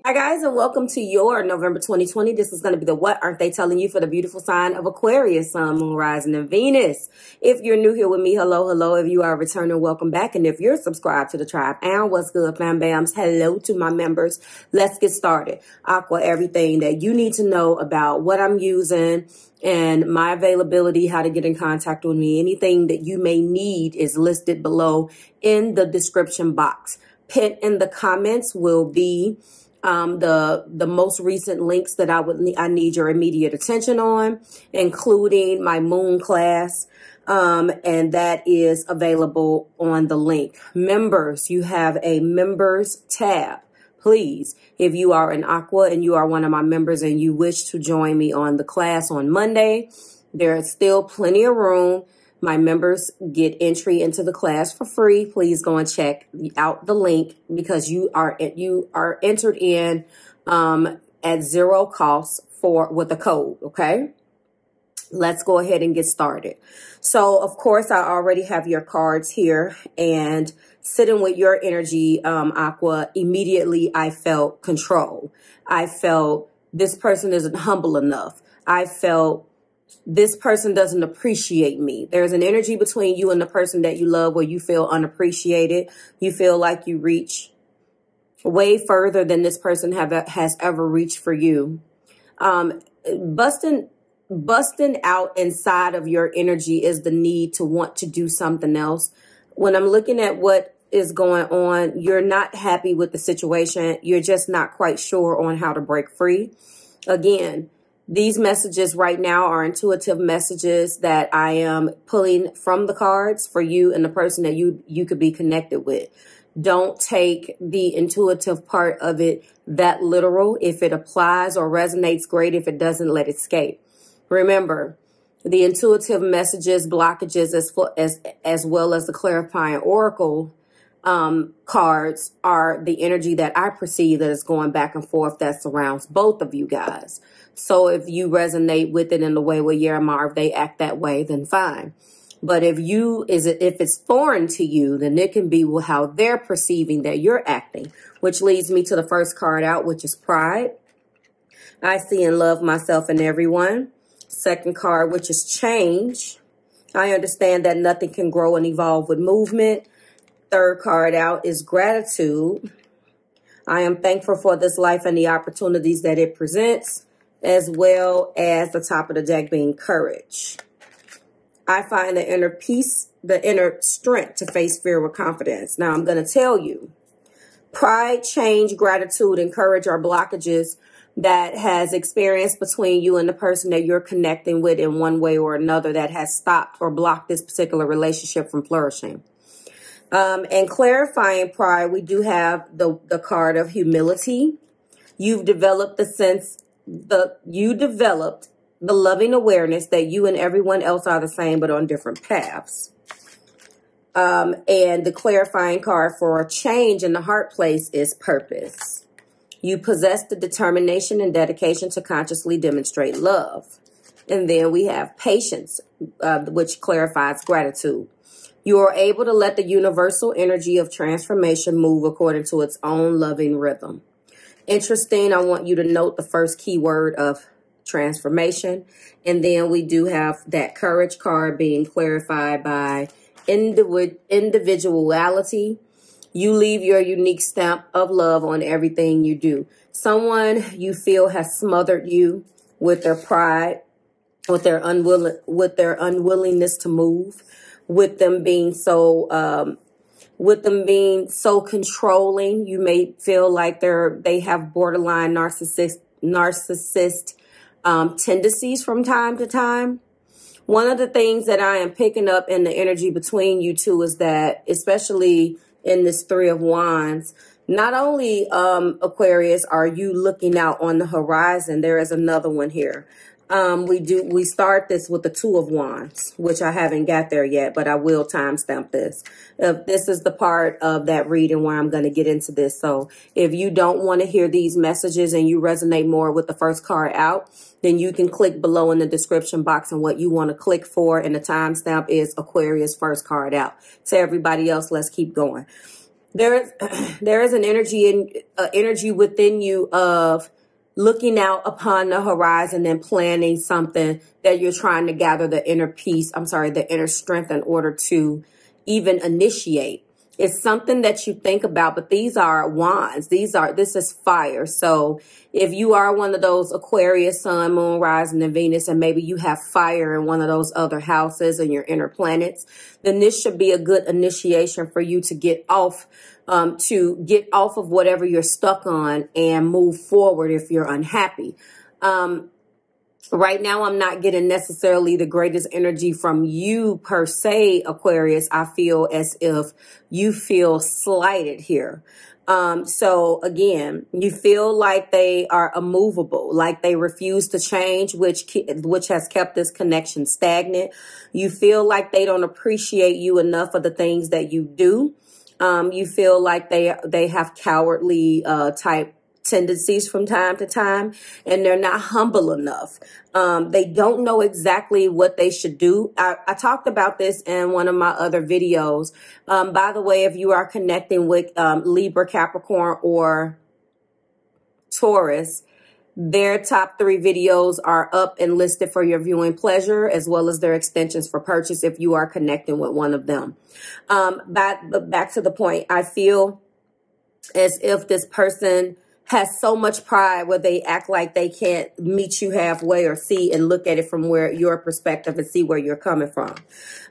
Hi guys, and welcome to your November 2020. This is going to be the What Aren't They Telling You for the beautiful sign of Aquarius, Sun, Moon, Rising, and Venus. If you're new here with me, hello, hello. If you are returning, welcome back. And if you're subscribed to the tribe, and what's good, fam bams, hello to my members. Let's get started. Aqua, everything that you need to know about what I'm using and my availability, how to get in contact with me. Anything that you may need is listed below in the description box. Pinned in the comments will be the most recent links that I need your immediate attention on, including my moon class. And that is available on the link. Members, you have a members tab. Please, if you are an Aqua and you are one of my members and you wish to join me on the class on Monday, there is still plenty of room. My members get entry into the class for free. Please go and check out the link because you are entered in at zero cost with a code. Okay, let's go ahead and get started. So, of course, I already have your cards here, and sitting with your energy, Aqua, immediately I felt control. I felt this person isn't humble enough. I felt this person doesn't appreciate me. There's an energy between you and the person that you love where you feel unappreciated. You feel like you reach way further than this person has ever reached for you. Busting out inside of your energy is the need to want to do something else. When I'm looking at what is going on, you're not happy with the situation. You're just not quite sure on how to break free. Again, these messages right now are intuitive messages that I am pulling from the cards for you and the person that you could be connected with. Don't take the intuitive part of it that literal. If it applies or resonates, great. If it doesn't, let it escape. Remember, the intuitive messages, blockages, as well as the clarifying oracle cards are the energy that I perceive that is going back and forth that surrounds both of you guys. So if you resonate with it in the way where Yeramar, if they act that way, then fine. But if it's foreign to you, then it can be how they're perceiving that you're acting, which leads me to the first card out, which is pride. I see and love myself and everyone. Second card, which is change. I understand that nothing can grow and evolve with movement. Third card out is gratitude. I am thankful for this life and the opportunities that it presents, as well as the top of the deck being courage. I find the inner peace, the inner strength to face fear with confidence. Now, I'm going to tell you, pride, change, gratitude, and courage are blockages that has experienced between you and the person that you're connecting with in one way or another that has stopped or blocked this particular relationship from flourishing. And clarifying pride, we do have the card of humility. You've developed the loving awareness that you and everyone else are the same, but on different paths. And the clarifying card for change in the heart place is purpose. You possess the determination and dedication to consciously demonstrate love. And then we have patience, which clarifies gratitude. You are able to let the universal energy of transformation move according to its own loving rhythm. Interesting, I want you to note the first key word of transformation. And then we do have that courage card being clarified by individuality. You leave your unique stamp of love on everything you do. Someone you feel has smothered you with their pride, with their unwillingness to move, with them being so controlling. You may feel like they have borderline narcissist tendencies from time to time. One of the things that I am picking up in the energy between you two is that, especially in this Three of Wands, not only Aquarius are you looking out on the horizon, there is another one here. We start this with the Two of Wands, which I haven't got there yet, but I will timestamp this. This is the part of that reading where I'm going to get into this. So if you don't want to hear these messages and you resonate more with the first card out, then you can click below in the description box and what you want to click for. And the timestamp is Aquarius first card out. To everybody else, let's keep going. there is an energy within you of looking out upon the horizon and planning something that you're trying to gather the inner peace, the inner strength in order to even initiate. It's something that you think about, but these are wands. This is fire. So if you are one of those Aquarius, Sun, Moon, Rising, and Venus, and maybe you have fire in one of those other houses and your inner planets, then this should be a good initiation for you to get off of whatever you're stuck on and move forward if you're unhappy. Right now, I'm not getting necessarily the greatest energy from you per se, Aquarius. I feel as if you feel slighted here. So again, you feel like they are immovable, like they refuse to change, which has kept this connection stagnant. You feel like they don't appreciate you enough for the things that you do. You feel like they have cowardly type tendencies from time to time, and they're not humble enough. They don't know exactly what they should do. I talked about this in one of my other videos. By the way, if you are connecting with Libra, Capricorn, or Taurus, their top 3 videos are up and listed for your viewing pleasure, as well as their extensions for purchase if you are connecting with one of them. Back to the point, I feel as if this person has so much pride where they act like they can't meet you halfway or see and look at it from where your perspective and see where you're coming from.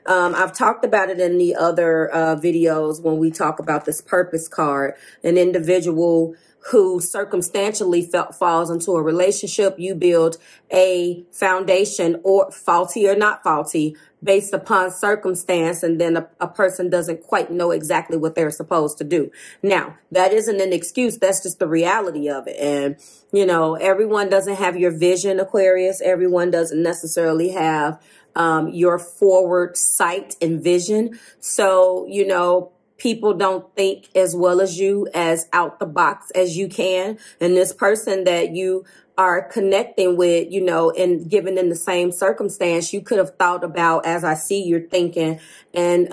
I've talked about it in the other videos when we talk about this purpose card, an individual who circumstantially falls into a relationship. You build a foundation, or faulty or not faulty, based upon circumstance, and then a person doesn't quite know exactly what they're supposed to do. Now, that isn't an excuse. That's just the reality of it. And, you know, everyone doesn't have your vision, Aquarius. Everyone doesn't necessarily have your forward sight and vision. So, you know, people don't think as well as you, as out the box as you can. And this person that you are connecting with, you know, and given in the same circumstance, you could have thought about, as I see you're thinking, and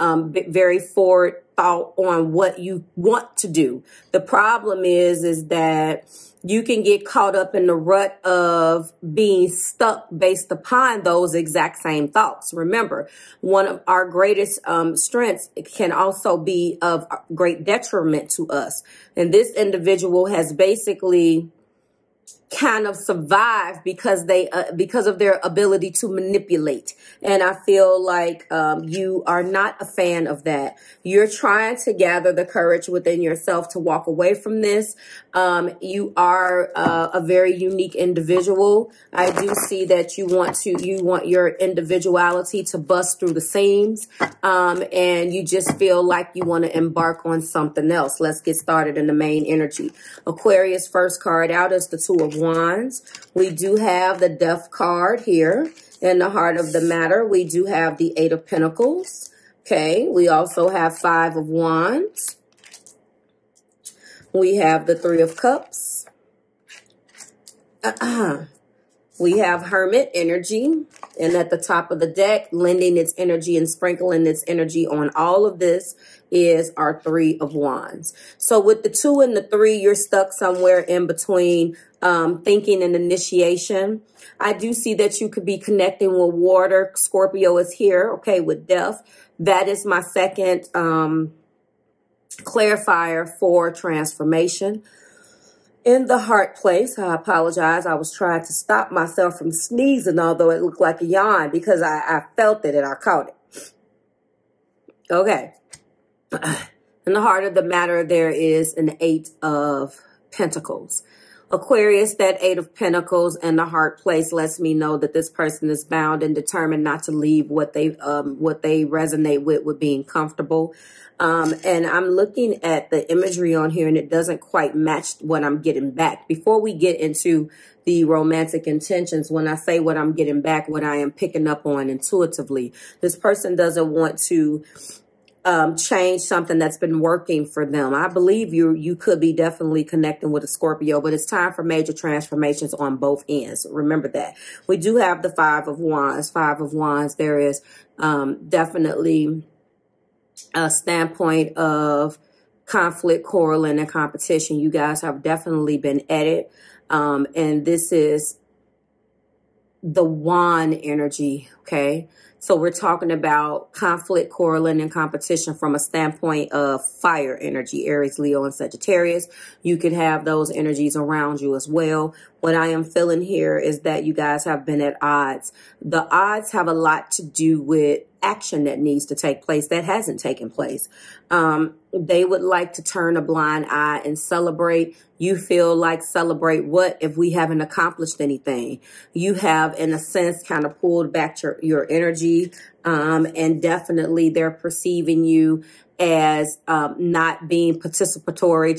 very forward thought on what you want to do. The problem is that you can get caught up in the rut of being stuck based upon those exact same thoughts. Remember, one of our greatest strengths can also be of great detriment to us. And this individual has basically kind of survive because of their ability to manipulate. And I feel like you are not a fan of that. You're trying to gather the courage within yourself to walk away from this. You are a very unique individual. I do see that you want your individuality to bust through the seams, and you just feel like you want to embark on something else. Let's get started in the main energy. Aquarius, first card out is the Two of Wands. We do have the Death card here in the heart of the matter. We do have the Eight of Pentacles. Okay, we also have Five of Wands. We have the Three of Cups. We have Hermit energy. And at the top of the deck, lending its energy and sprinkling its energy on all of this is our Three of Wands. So with the 2 and the 3, you're stuck somewhere in between thinking and initiation. I do see that you could be connecting with water. Scorpio is here, okay, with death. That is my second clarifier for transformation. In the heart place, I apologize. I was trying to stop myself from sneezing, although it looked like a yawn, because I felt it and I caught it. Okay. In the heart of the matter, there is an Eight of Pentacles. Aquarius, that Eight of Pentacles in the heart place lets me know that this person is bound and determined not to leave what they resonate with being comfortable. And I'm looking at the imagery on here, and it doesn't quite match what I'm getting back. Before we get into the romantic intentions, when I say what I'm getting back, what I am picking up on intuitively, this person doesn't want to change something that's been working for them. I believe you could be definitely connecting with a Scorpio, but it's time for major transformations on both ends. Remember that. We do have the Five of Wands. Five of Wands, there is definitely a standpoint of conflict, quarreling, and competition. You guys have definitely been at it. And this is the wand energy, okay? So we're talking about conflict, quarreling, and competition from a standpoint of fire energy, Aries, Leo, and Sagittarius. You could have those energies around you as well. What I am feeling here is that you guys have been at odds. The odds have a lot to do with action that needs to take place that hasn't taken place. They would like to turn a blind eye and celebrate. You feel like celebrate what if we haven't accomplished anything? You have, in a sense, kind of pulled back your energy, and definitely they're perceiving you as not being participatory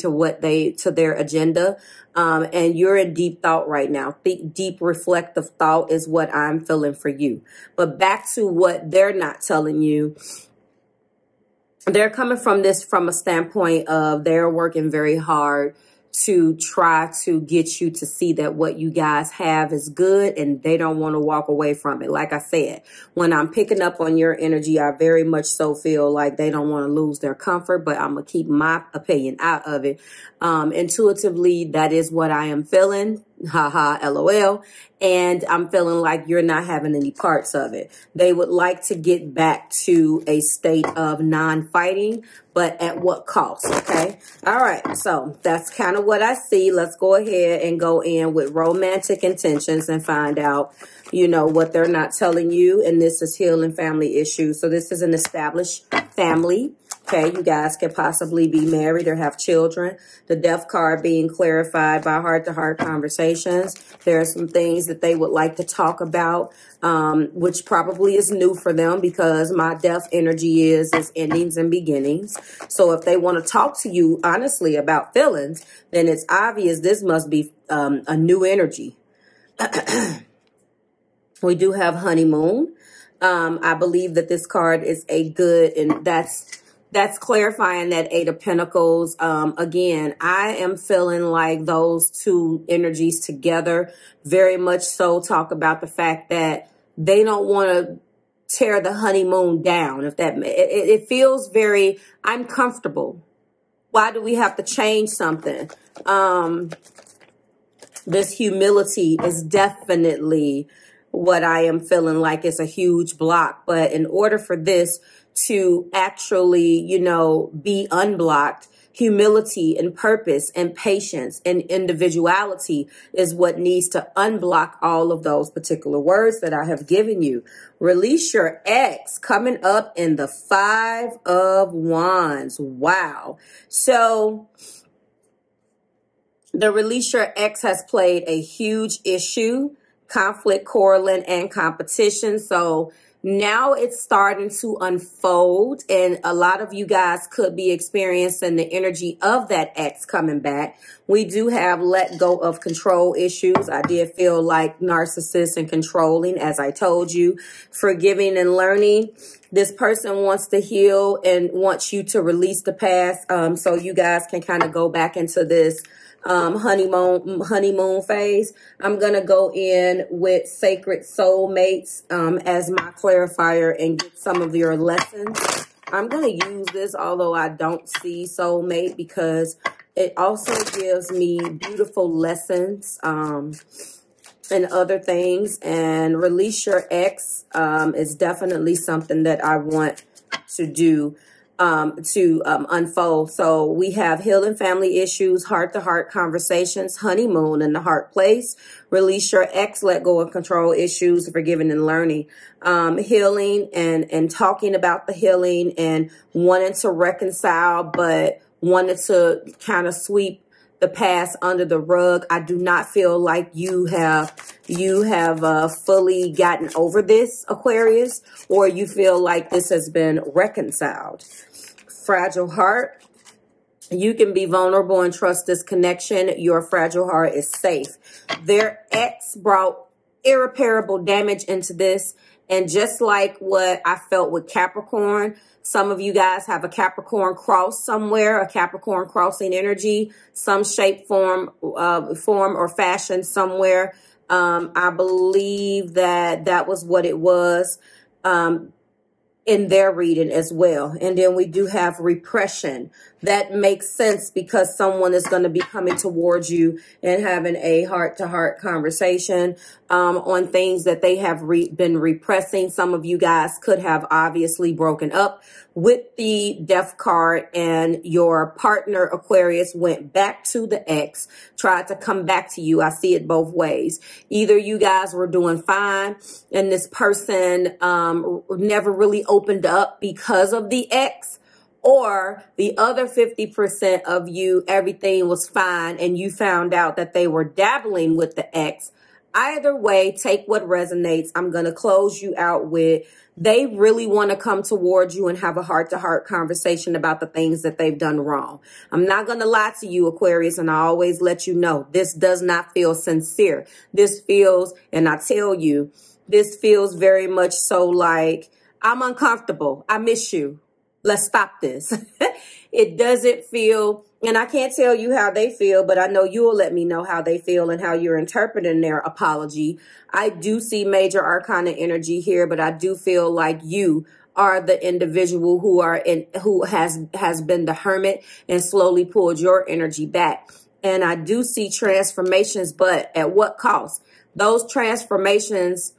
to their agenda. And you're in deep thought right now. Deep reflective thought is what I'm feeling for you. But back to what they're not telling you. They're coming from this from a standpoint of they're working very hard to try to get you to see that what you guys have is good and they don't want to walk away from it. Like I said, when I'm picking up on your energy, I very much so feel like they don't want to lose their comfort, but I'm going to keep my opinion out of it. Intuitively, that is what I am feeling. Haha, LOL. And I'm feeling like you're not having any parts of it. They would like to get back to a state of non-fighting, but at what cost? Okay. All right. So that's kind of what I see. Let's go ahead and go in with romantic intentions and find out, you know, what they're not telling you. And this is healing family issues. So this is an established family. Okay, you guys could possibly be married or have children. The death card being clarified by heart-to-heart conversations. There are some things that they would like to talk about, which probably is new for them because my death energy is endings and beginnings. So if they want to talk to you honestly about feelings, then it's obvious this must be a new energy. We do have honeymoon. I believe that this card is a good, and that's clarifying that Eight of Pentacles. Again, I am feeling like those two energies together very much so talk about the fact that they don't want to tear the honeymoon down. If that, it feels very, I'm comfortable. Why do we have to change something? This humility is definitely what I am feeling like is a huge block. But in order for this to actually, you know, be unblocked, humility and purpose and patience and individuality is what needs to unblock all of those particular words that I have given you. Release your ex, coming up in the Five of Wands. Wow. So the release your ex has played a huge issue, conflict, quarreling, and competition. So now it's starting to unfold, and a lot of you guys could be experiencing the energy of that ex coming back. We do have let go of control issues. I did feel like narcissist and controlling, as I told you. Forgiving and learning. This person wants to heal and wants you to release the past, so you guys can kind of go back into this honeymoon phase. I'm going to go in with sacred soulmates as my clarifier and get some of your lessons. I'm going to use this, although I don't see soulmate, because it also gives me beautiful lessons and other things. And release your ex is definitely something that I want to do. Unfold. So we have healing family issues, heart-to-heart conversations, honeymoon in the heart place, release your ex, let go of control issues, forgiving and learning, healing and talking about the healing and wanting to reconcile, but wanted to kind of sweep the past under the rug. I do not feel like you have fully gotten over this, Aquarius, or you feel like this has been reconciled. Fragile heart. You can be vulnerable and trust this connection. Your fragile heart is safe. Their ex brought irreparable damage into this. And just like what I felt with Capricorn, some of you guys have a Capricorn cross somewhere, a Capricorn crossing energy, some shape, form or fashion somewhere. I believe that was what it was in their reading as well. And then we do have repression. that makes sense because someone is going to be coming towards you and having a heart-to-heart conversation on things that they have been repressing. Some of you guys could have obviously broken up with the Death card, and your partner, Aquarius, went back to the ex, tried to come back to you. I see it both ways. Either you guys were doing fine and this person never really opened up because of the ex, or the other 50% of you, everything was fine and you found out that they were dabbling with the ex. Either way, take what resonates. I'm going to close you out with, they really want to come towards you and have a heart-to-heart conversation about the things that they've done wrong. I'm not going to lie to you, Aquarius, and I always let you know, this does not feel sincere. This feels, and I tell you, this feels very much so like, I'm uncomfortable. I miss you. Let's stop this. It doesn't feel, and I can't tell you how they feel, but I know you'll let me know how they feel and how you're interpreting their apology. I do see major arcana energy here, but I do feel like you are the individual who has been the hermit and slowly pulled your energy back. And I do see transformations, but at what cost? Those transformations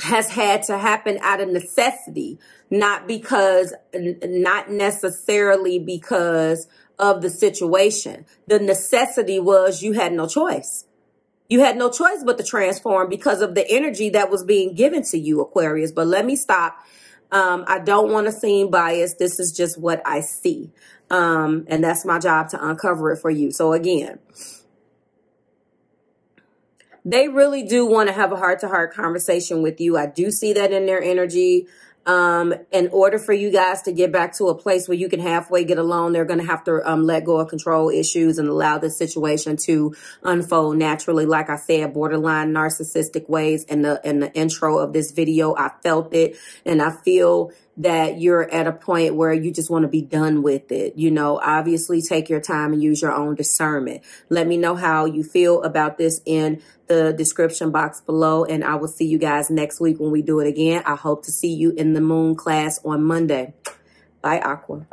has had to happen out of necessity, not necessarily because of the situation. The necessity was you had no choice. You had no choice but to transform because of the energy that was being given to you, Aquarius. But let me stop. I don't want to seem biased. This is just what I see. And that's my job to uncover it for you. So again, they really do want to have a heart-to-heart conversation with you. I do see that in their energy. In order for you guys to get back to a place where you can halfway get along, they're going to have to let go of control issues and allow this situation to unfold naturally. Like I said, borderline narcissistic ways in the intro of this video. I felt it, and I feel that you're at a point where you just want to be done with it. You know, obviously take your time and use your own discernment. Let me know how you feel about this in the description box below, and I will see you guys next week when we do it again. I hope to see you in the moon class on Monday. Bye, Aqua.